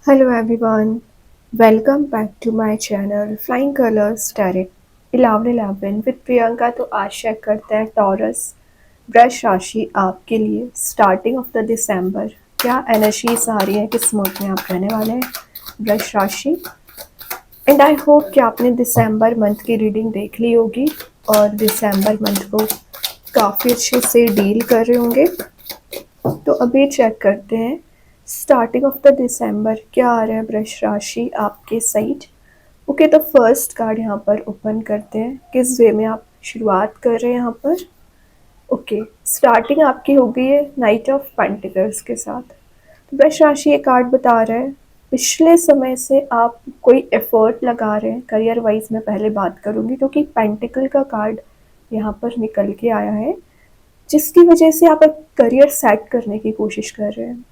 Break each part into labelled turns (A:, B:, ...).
A: Hello everyone, welcome back to my channel Flying Colors Tarot 11 with Priyanka. तो आज check करते हैं टॉरस वृष राशि आपके लिए स्टार्टिंग ऑफ द दिसंबर क्या एनर्जीज आ रही है, किस मूड में आप रहने वाले हैं वृष राशि। एंड आई होप कि आपने दिसंबर मंथ की रीडिंग देख ली होगी और दिसंबर मंथ को काफ़ी अच्छे से डील कर रहे होंगे। तो अभी चेक करते हैं स्टार्टिंग ऑफ द दिसंबर क्या आ रहा है वृष राशि आपके साइड। ओके, तो फर्स्ट कार्ड यहाँ पर ओपन करते हैं, किस वे में आप शुरुआत कर रहे हैं यहाँ पर। ओके, स्टार्टिंग आपकी हो गई है नाइट ऑफ पेंटिकल्स के साथ। तो वृष राशि ये कार्ड बता रहा है पिछले समय से आप कोई एफर्ट लगा रहे हैं करियर वाइज। मैं पहले बात करूँगी क्योंकि पेंटिकल का कार्ड यहाँ पर निकल के आया है, जिसकी वजह से आप एक करियर सेट करने की कोशिश कर रहे हैं।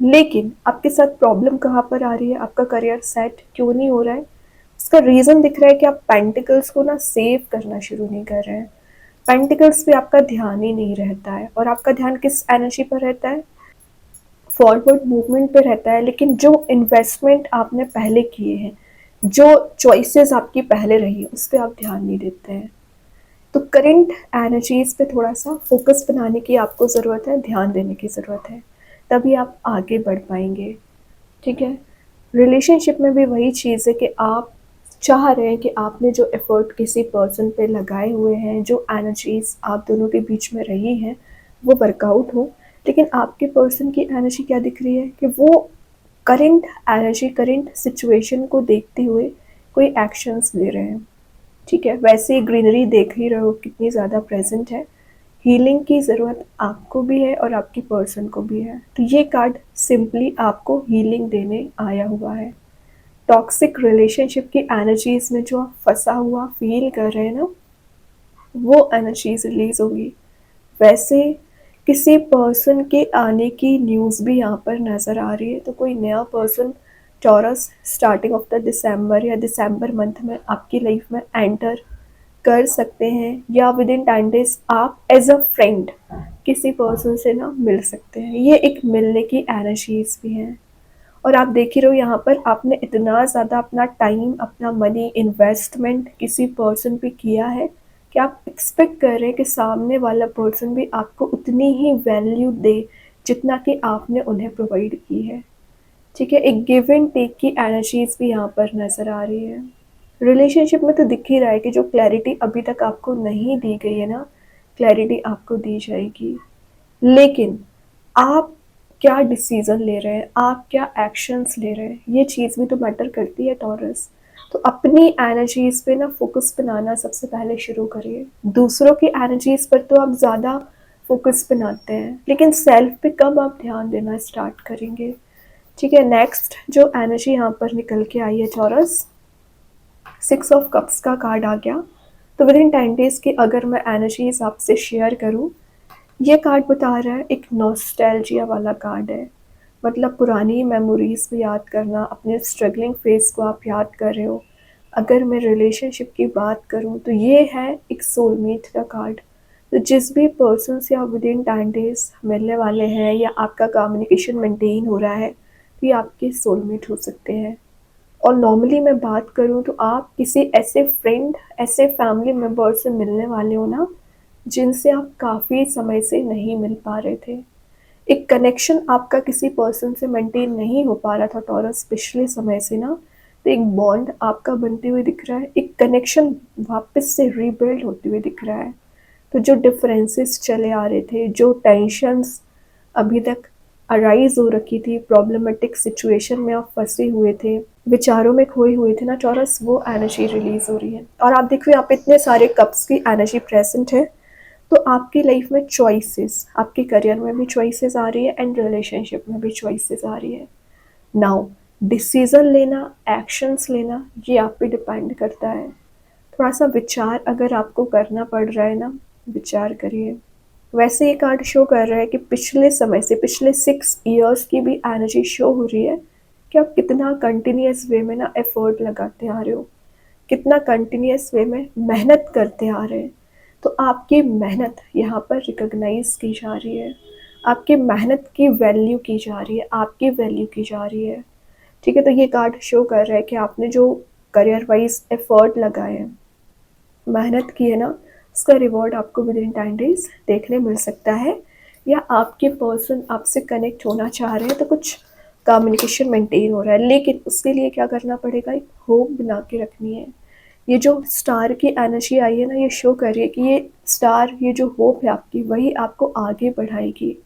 A: लेकिन आपके साथ प्रॉब्लम कहाँ पर आ रही है, आपका करियर सेट क्यों नहीं हो रहा है। इसका रीज़न दिख रहा है कि आप पेंटिकल्स को ना सेव करना शुरू नहीं कर रहे हैं। पेंटिकल्स पे आपका ध्यान ही नहीं रहता है और आपका ध्यान किस एनर्जी पर रहता है, फॉरवर्ड मूवमेंट पे रहता है। लेकिन जो इन्वेस्टमेंट आपने पहले किए हैं, जो चॉइसेस आपकी पहले रही उस पर आप ध्यान नहीं देते हैं। तो करंट एनर्जीज पे थोड़ा सा फोकस बनाने की आपको ज़रूरत है, ध्यान देने की ज़रूरत है, तभी आप आगे बढ़ पाएंगे। ठीक है, रिलेशनशिप में भी वही चीज़ है कि आप चाह रहे हैं कि आपने जो एफर्ट किसी पर्सन पे लगाए हुए हैं, जो एनर्जीज आप दोनों के बीच में रही हैं वो वर्कआउट हो। लेकिन आपके पर्सन की एनर्जी क्या दिख रही है कि वो करंट एनर्जी, करंट सिचुएशन को देखते हुए कोई एक्शंस ले रहे हैं। ठीक है, वैसे ही ग्रीनरी देख ही रहे हो कितनी ज़्यादा प्रेजेंट है। हीलिंग की ज़रूरत आपको भी है और आपकी पर्सन को भी है। तो ये कार्ड सिंपली आपको हीलिंग देने आया हुआ है। टॉक्सिक रिलेशनशिप की एनर्जीज में जो आप फंसा हुआ फील कर रहे हैं ना, वो एनर्जीज रिलीज होगी। वैसे किसी पर्सन के आने की न्यूज़ भी यहाँ पर नज़र आ रही है। तो कोई नया person taurus starting of the दिसंबर या दिसंबर मंथ में आपकी लाइफ में एंटर कर सकते हैं, या विद इन 10 डेज आप एज अ फ्रेंड किसी पर्सन से ना मिल सकते हैं। ये एक मिलने की एनर्जीज भी हैं। और आप देख ही रहो यहाँ पर आपने इतना ज़्यादा अपना टाइम, अपना मनी इन्वेस्टमेंट किसी पर्सन पे किया है कि आप एक्सपेक्ट कर रहे हैं कि सामने वाला पर्सन भी आपको उतनी ही वैल्यू दे जितना कि आपने उन्हें प्रोवाइड की है। ठीक है, एक गिव एंड टेक की एनर्जीज भी यहाँ पर नज़र आ रही है। रिलेशनशिप में तो दिख ही रहा है कि जो क्लैरिटी अभी तक आपको नहीं दी गई है ना, क्लैरिटी आपको दी जाएगी। लेकिन आप क्या डिसीजन ले रहे हैं, आप क्या एक्शंस ले रहे हैं, ये चीज़ भी तो मैटर करती है टॉरस। तो अपनी एनर्जीज पे ना फोकस बनाना सबसे पहले शुरू करिए। दूसरों की एनर्जीज पर तो आप ज़्यादा फोकस बनाते हैं, लेकिन सेल्फ पे कब आप ध्यान देना स्टार्ट करेंगे। ठीक है, नेक्स्ट जो एनर्जी यहाँ पर निकल के आई है टॉरस, 6 ऑफ कप्स का कार्ड आ गया। तो विद इन 10 डेज की अगर मैं एनर्जीज आपसे शेयर करूँ, ये कार्ड बता रहा है एक नॉस्टैल्जिया वाला कार्ड है। मतलब पुरानी मेमोरीज को याद करना, अपने स्ट्रगलिंग फेज को आप याद कर रहे हो। अगर मैं रिलेशनशिप की बात करूं तो ये है एक सोलमेट का कार्ड। तो जिस भी पर्सन से आप विद इन 10 डेज मिलने वाले हैं या आपका कम्युनिकेशन मेंटेन हो रहा है, तो ये आपके सोलमेट हो सकते हैं। और नॉर्मली मैं बात करूँ तो आप किसी ऐसे फ्रेंड, ऐसे फैमिली मेम्बर से मिलने वाले हो ना, जिनसे आप काफ़ी समय से नहीं मिल पा रहे थे। एक कनेक्शन आपका किसी पर्सन से मेंटेन नहीं हो पा रहा था टॉरस पिछले समय से ना, तो एक बॉन्ड आपका बनते हुए दिख रहा है, एक कनेक्शन वापस से रीबिल्ड होते हुए दिख रहा है। तो जो डिफरेंसेस चले आ रहे थे, जो टेंशन्स अभी तक अराइज हो रखी थी, प्रॉब्लमेटिक सिचुएशन में आप फंसे हुए थे, विचारों में खोए हुए थे ना टॉरस, वो एनर्जी रिलीज हो रही है। और आप देखो यहाँ पे इतने सारे कप्स की एनर्जी प्रेजेंट है। तो आपकी लाइफ में चॉइसेस, आपके करियर में भी चॉइसेस आ रही है एंड रिलेशनशिप में भी चॉइसेस आ रही है। नाउ डिसीजन लेना, एक्शंस लेना, ये आप पे डिपेंड करता है। थोड़ा सा विचार अगर आपको करना पड़ रहा है ना, विचार करिए। वैसे ये कार्ड शो कर रहा है कि पिछले समय से, पिछले 6 ईयर्स की भी एनर्जी शो हो रही है कि आप कितना कंटिन्यूस वे में ना एफर्ट लगाते आ रहे हो, कितना कंटिन्यूस वे में मेहनत करते आ रहे हैं। तो आपकी मेहनत यहाँ पर रिकॉग्नाइज की जा रही है, आपकी मेहनत की वैल्यू की जा रही है, आपकी वैल्यू की जा रही है। ठीक है, तो ये कार्ड शो कर रहा है कि आपने जो करियर वाइज एफर्ट लगाए हैं, मेहनत की है ना, उसका रिवॉर्ड आपको विद इन 10 डेज देखने मिल सकता है। या आपके पर्सन आपसे कनेक्ट होना चाह रहे हैं तो कुछ कम्युनिकेशन मेंटेन हो रहा है, लेकिन उसके लिए क्या करना पड़ेगा, एक होप बना के रखनी है। ये जो स्टार की एनर्जी आई है ना, ये शो कर रही है कि ये स्टार, ये जो होप है आपकी, वही आपको आगे बढ़ाएगी।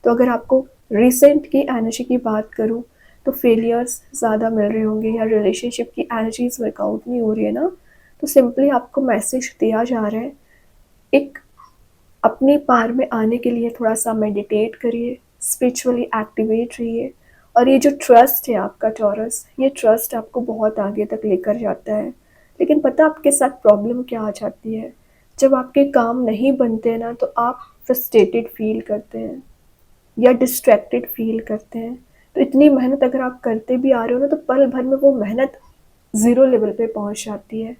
A: तो अगर आपको रिसेंट की एनर्जी की बात करूँ तो फेलियर्स ज़्यादा मिल रहे होंगे, या रिलेशनशिप की एनर्जीज वर्कआउट नहीं हो रही है ना, तो सिंपली आपको मैसेज दिया जा रहा है, एक अपने पार में आने के लिए थोड़ा सा मेडिटेट करिए, स्पिरिचुअली एक्टिवेट रहिए। और ये जो ट्रस्ट है आपका टॉरस, ये ट्रस्ट आपको बहुत आगे तक लेकर जाता है। लेकिन पता आपके साथ प्रॉब्लम क्या आ जाती है, जब आपके काम नहीं बनते हैं ना, तो आप फ्रस्ट्रेटेड फील करते हैं या डिस्ट्रैक्टेड फील करते हैं। तो इतनी मेहनत अगर आप करते भी आ रहे हो ना, तो पल भर में वो मेहनत ज़ीरो लेवल पे पहुंच जाती है।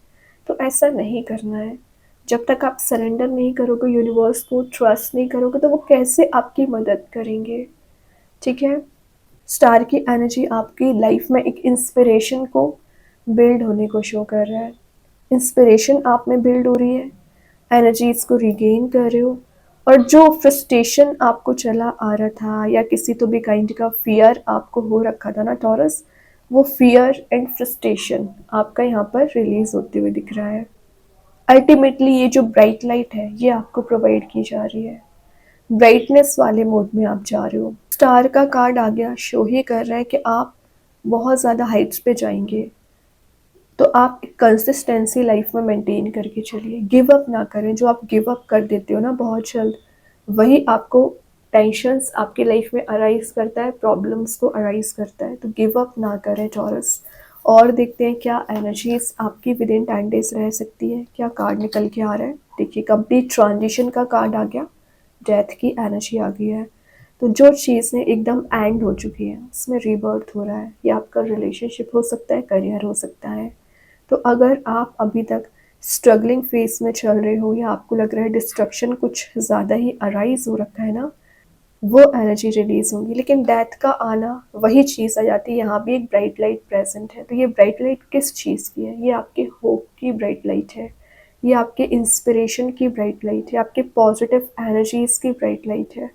A: तो ऐसा नहीं करना है। जब तक आप सरेंडर नहीं करोगे, यूनिवर्स को ट्रस्ट नहीं करोगे, तो वो कैसे आपकी मदद करेंगे। ठीक है, स्टार की एनर्जी आपकी लाइफ में एक इंस्पिरेशन को बिल्ड होने को शो कर रहा है। इंस्पिरेशन आप में बिल्ड हो रही है, एनर्जीज को रिगेन कर रहे हो। और जो फ्रस्ट्रेशन आपको चला आ रहा था, या किसी तो भी काइंड का फियर आपको हो रखा था ना टॉरस, वो फियर एंड फ्रस्ट्रेशन आपका यहाँ पर रिलीज होते हुए दिख रहा है। अल्टीमेटली ये जो ब्राइट लाइट है, ये आपको प्रोवाइड की जा रही है। ब्राइटनेस वाले मोड में आप जा रहे हो। स्टार का कार्ड आ गया, शो ही कर रहा है कि आप बहुत ज़्यादा हाइट्स पे जाएंगे। तो आप एक कंसिस्टेंसी लाइफ में मेंटेन करके चलिए, गिव अप ना करें। जो आप गिव अप कर देते हो ना बहुत जल्द, वही आपको टेंशन्स आपकी लाइफ में अराइज करता है, प्रॉब्लम्स को अराइज करता है। तो गिव अप ना करें टॉरस। और देखते हैं क्या एनर्जीज आपकी विद इन 10 डेज रह सकती है। क्या कार्ड निकल के आ रहा है, देखिए कंप्लीट ट्रांजिशन का कार्ड आ गया, डेथ की एनर्जी आ गई है। तो जो चीज़ें एकदम एंड हो चुकी हैं, उसमें रीबर्थ हो रहा है। ये आपका रिलेशनशिप हो सकता है, करियर हो सकता है। तो अगर आप अभी तक स्ट्रगलिंग फेस में चल रहे हो, या आपको लग रहा है डिस्ट्रक्शन कुछ ज़्यादा ही अराइज हो रखा है ना, वो एनर्जी रिलीज होगी। लेकिन डेथ का आना वही चीज़ आ जाती है। यहाँ भी एक ब्राइट लाइट प्रेजेंट है। तो ये ब्राइट लाइट किस चीज़ की है, ये आपके होप की ब्राइट लाइट है, ये आपके इंस्पिरेशन की ब्राइट लाइट है, आपके पॉजिटिव एनर्जीज की ब्राइट लाइट है।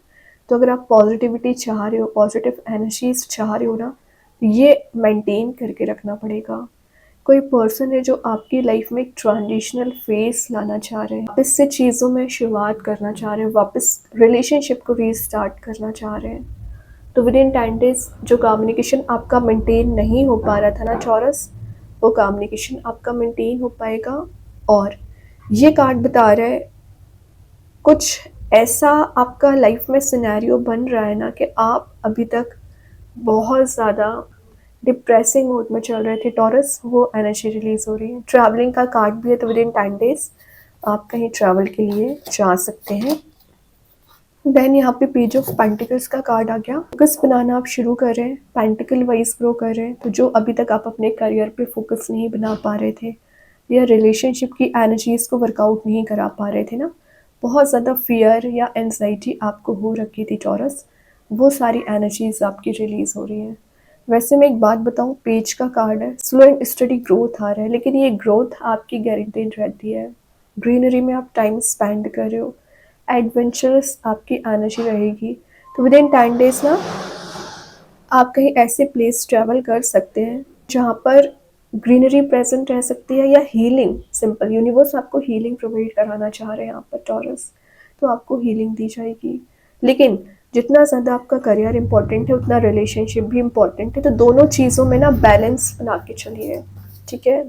A: तो अगर आप पॉजिटिविटी चाह रहे हो, पॉजिटिव एनर्जीज चाह रहे हो ना, तो ये मेंटेन करके रखना पड़ेगा। कोई पर्सन है जो आपकी लाइफ में एक ट्रांजिशनल फेस लाना चाह रहे हैं, वापस से चीज़ों में शुरुआत करना चाह रहे हैं, वापस रिलेशनशिप को रीस्टार्ट करना चाह रहे हैं। तो विद इन 10 डेज जो कम्युनिकेशन आपका मेंटेन नहीं हो पा रहा था ना चौरस, वो कम्युनिकेशन आपका मेंटेन हो पाएगा। और ये कार्ड बता रहा है कुछ ऐसा आपका लाइफ में सिनेरियो बन रहा है ना, कि आप अभी तक बहुत ज़्यादा डिप्रेसिंग मोड में चल रहे थे टॉरस, वो एनर्जी रिलीज हो रही है। ट्रैवलिंग का कार्ड भी है, तो विद इन 10 डेज आप कहीं ट्रैवल के लिए जा सकते हैं। देन यहाँ पे पेज ऑफ पेंटिकल्स का कार्ड आ गया। फोकस बनाना आप शुरू कर रहे हैं, पेंटिकल वाइज ग्रो कर रहे हैं। तो जो अभी तक आप अपने करियर पे फोकस नहीं बना पा रहे थे, या रिलेशनशिप की एनर्जीज को वर्कआउट नहीं करा पा रहे थे ना, बहुत ज़्यादा फियर या एनजाइटी आपको हो रखी थी टॉरस, वो सारी एनर्जीज आपकी रिलीज हो रही हैं। वैसे मैं एक बात बताऊं, पेज का कार्ड है, स्लो एंड स्टडी ग्रोथ आ रहा है, लेकिन ये ग्रोथ आपकी गारंटीड रहती है। ग्रीनरी में आप टाइम स्पेंड कर रहे हो, एडवेंचरस आपकी एनर्जी रहेगी। तो विद इन 10 डेज ना, आप कहीं ऐसे प्लेस ट्रैवल कर सकते हैं जहाँ पर ग्रीनरी प्रेजेंट रह सकती है, या हीलिंग, सिंपल यूनिवर्स आपको हीलिंग प्रोवाइड कराना चाह रहे हैं यहाँ पर टॉरस। तो आपको हीलिंग दी जाएगी। लेकिन जितना ज़्यादा आपका करियर इंपॉर्टेंट है, उतना रिलेशनशिप भी इंपॉर्टेंट है। तो दोनों चीज़ों में ना बैलेंस बना के चलिए। ठीक है,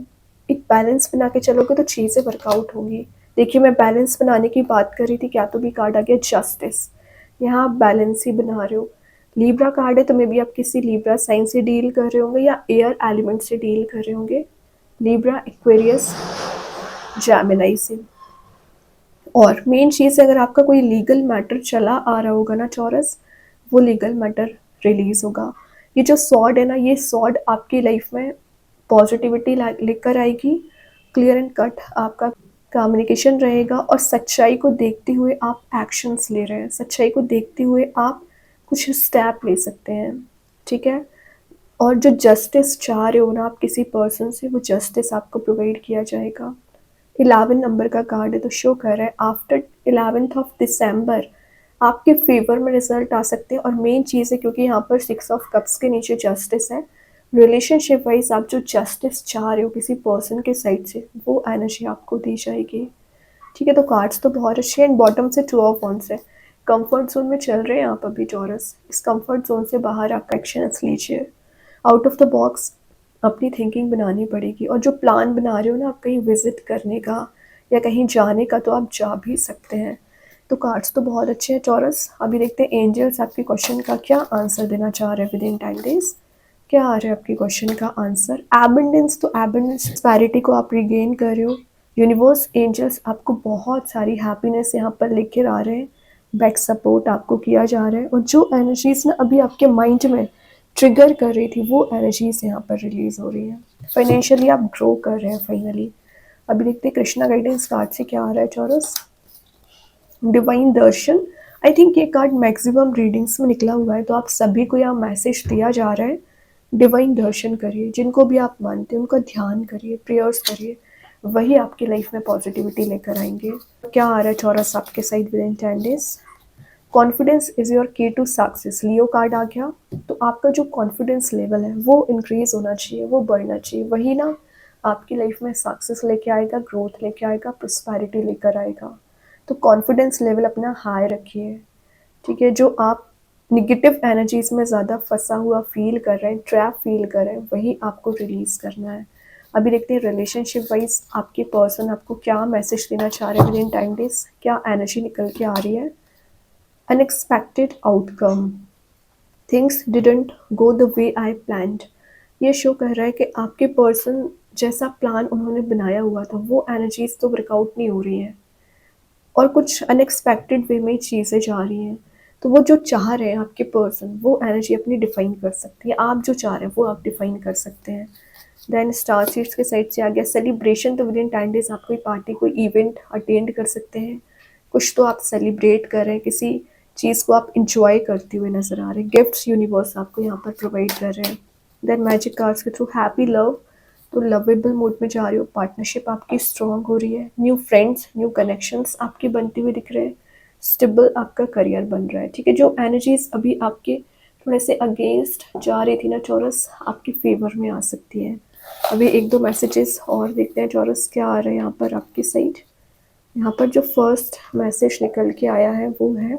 A: एक बैलेंस बना के चलोगे तो चीज़ें वर्कआउट होंगी। देखिए, मैं बैलेंस बनाने की बात कर रही थी, क्या तो भी कार्ड आ गया जस्टिस। यहाँ आप बैलेंस ही बना रहे हो। लीब्रा कार्ड है, तो मे बी आप किसी लीब्रा साइन से डील कर रहे होंगे, या एयर एलिमेंट से डील कर रहे होंगे। लीब्रा, एक्वेरियस, जेमिनी से। और मेन चीज़ है, अगर आपका कोई लीगल मैटर चला आ रहा होगा ना चौरस, वो लीगल मैटर रिलीज होगा। ये जो सॉर्ड है ना, ये सॉर्ड आपकी लाइफ में पॉजिटिविटी लेकर आएगी। क्लियर एंड कट आपका कम्युनिकेशन रहेगा, और सच्चाई को देखते हुए आप एक्शंस ले रहे हैं, सच्चाई को देखते हुए आप कुछ स्टेप ले सकते हैं। ठीक है, और जो जस्टिस चाह रहे हो ना आप किसी पर्सन से, वो जस्टिस आपको प्रोवाइड किया जाएगा। 11 नंबर का कार्ड है तो शो कर रहा है आफ्टर 11th ऑफ दिसंबर आपके फेवर में रिजल्ट आ सकते हैं। और मेन चीज़ है क्योंकि यहाँ पर 6 ऑफ कप्स के नीचे जस्टिस है, रिलेशनशिप वाइज आप जो जस्टिस चाह रहे हो किसी पर्सन के साइड से, वो एनर्जी आपको दी जाएगी। ठीक है, तो कार्ड्स तो बहुत अच्छे हैं। बॉटम से 2 ऑफ वॉन्ड्स है। कंफर्ट जोन में चल रहे हैं आप अभी टॉरस, इस कंफर्ट जोन से बाहर आप एक्शंस लीजिए। आउट ऑफ द बॉक्स अपनी थिंकिंग बनानी पड़ेगी। और जो प्लान बना रहे हो ना आप कहीं विजिट करने का या कहीं जाने का, तो आप जा भी सकते हैं। तो कार्ड्स तो बहुत अच्छे हैं टॉरस। अभी देखते हैं एंजल्स आपके क्वेश्चन का क्या आंसर देना चाह रहे हैं विद इन 10 डेज। क्या आ रहा है आपके क्वेश्चन का आंसर? एबंडेंस, तो एबंडेंस प्रॉस्पेरिटी को आप रिगेन कर रहे हो। यूनिवर्स एंजल्स आपको बहुत सारी हैप्पीनेस यहाँ पर लेकर आ रहे हैं, बैक सपोर्ट आपको किया जा रहा है। और जो एनर्जीज ना अभी आपके माइंड में ट्रिगर कर रही थी, वो एनर्जीज यहाँ पर रिलीज हो रही है। फाइनेंशियली आप ग्रो कर रहे हैं फाइनली। अभी देखते हैं कृष्णा गाइडेंस कार्ड से क्या आ रहा है चौरस। डिवाइन दर्शन, आई थिंक ये कार्ड मैक्सिमम रीडिंग्स में निकला हुआ है, तो आप सभी को यहाँ मैसेज दिया जा रहा है डिवाइन दर्शन करिए। जिनको भी आप मानते हैं उनका ध्यान करिए, प्रेयर्स करिए, वही आपकी लाइफ में पॉजिटिविटी लेकर आएंगे। क्या आ रहा है चौरस आपके side with in 10 days? Confidence is your की टू सक्सेस, लियो कार्ड आ गया। तो आपका जो कॉन्फिडेंस लेवल है वो इंक्रीज होना चाहिए, वो बढ़ना चाहिए, वही ना आपकी लाइफ में सक्सेस लेके आएगा, ग्रोथ लेके आएगा, प्रॉस्पेरिटी लेकर आएगा। तो कॉन्फिडेंस लेवल अपना हाई रखिए। ठीक है, जो आप निगेटिव एनर्जीज में ज़्यादा फंसा हुआ फील कर रहे हैं, ट्रैप फील कर रहे हैं, वही आपको रिलीज़ करना है। अभी देखते हैं रिलेशनशिप वाइज आपके पर्सन आपको क्या मैसेज देना चाह रहे हैं विद इन 10 डेज। क्या एनर्जी निकल के आ रही है? Unexpected outcome, things didn't go the way I planned. ये शो कर रहा है कि आपके पर्सन जैसा प्लान उन्होंने बनाया हुआ था, वो एनर्जीज तो वर्कआउट नहीं हो रही हैं और कुछ अनएक्सपेक्टेड वे में चीज़ें जा रही हैं। तो वो जो चाह रहे हैं आपके पर्सन, वो एनर्जी अपनी डिफाइन कर सकती है। आप जो चाह रहे हैं वो आप डिफाइन कर सकते हैं। देन स्टार सीड्स के साइड से आ गया सेलिब्रेशन, तो विद इन 10 डेज आप कोई पार्टी, कोई इवेंट अटेंड कर सकते हैं। कुछ तो आप सेलिब्रेट कर रहे हैं, किसी चीज़ को आप इंजॉय करते हुए नजर आ रहे हैं। गिफ्ट्स यूनिवर्स आपको यहाँ पर प्रोवाइड कर रहे हैं। देन मैजिक कार्ड्स के थ्रू हैप्पी लव, तो लवेबल मूड में जा रहे हो, पार्टनरशिप आपकी स्ट्रॉन्ग हो रही है, न्यू फ्रेंड्स, न्यू कनेक्शंस आपके बनते हुए दिख रहे हैं, स्टेबल आपका करियर बन रहा है। ठीक है, जो एनर्जीज अभी आपके थोड़े से अगेंस्ट जा रही थी ना चौरस, आपके फेवर में आ सकती है। अभी एक दो मैसेजेस और देखते हैं चौरस क्या आ रहा है यहाँ पर आपकी साइड। यहाँ पर जो फर्स्ट मैसेज निकल के आया है वो है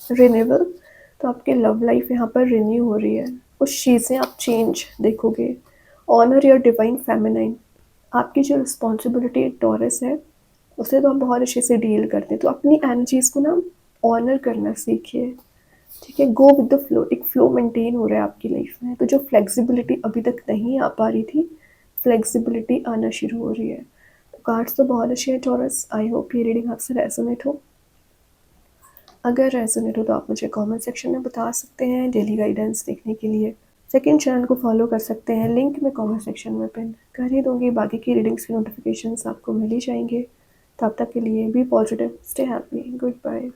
A: रिन्यूअल, तो आपकी लव लाइफ यहाँ पर रिन्यू हो रही है, कुछ चीज़ें आप चेंज देखोगे। ऑनर योर डिवाइन फेमिनाइन, आपकी जो रिस्पॉन्सिबिलिटी टॉरस है उसे तो आप बहुत अच्छे से डील करते हैं, तो अपनी एनर्जीज को ना ऑनर करना सीखिए। ठीक है, गो विद द फ्लो, एक फ्लो मेंटेन हो रहा है आपकी लाइफ में। तो जो फ्लेक्सिबिलिटी अभी तक नहीं आ पा रही थी, फ्लेक्सिबिलिटी आना शुरू हो रही है। तो कार्ड्स तो बहुत अच्छे हैं टॉरस। आई होप ये रीडिंग आपसे रेजोनेट हो। अगर रेजोनेट हो तो आप मुझे कमेंट सेक्शन में बता सकते हैं। डेली गाइडेंस देखने के लिए सेकंड चैनल को फॉलो कर सकते हैं, लिंक मैं कमेंट सेक्शन में पिन कर ही दूँगी। बाकी की रीडिंग्स की नोटिफिकेशंस आपको मिल ही जाएंगे। तब तक के लिए be positive, stay happy, good bye.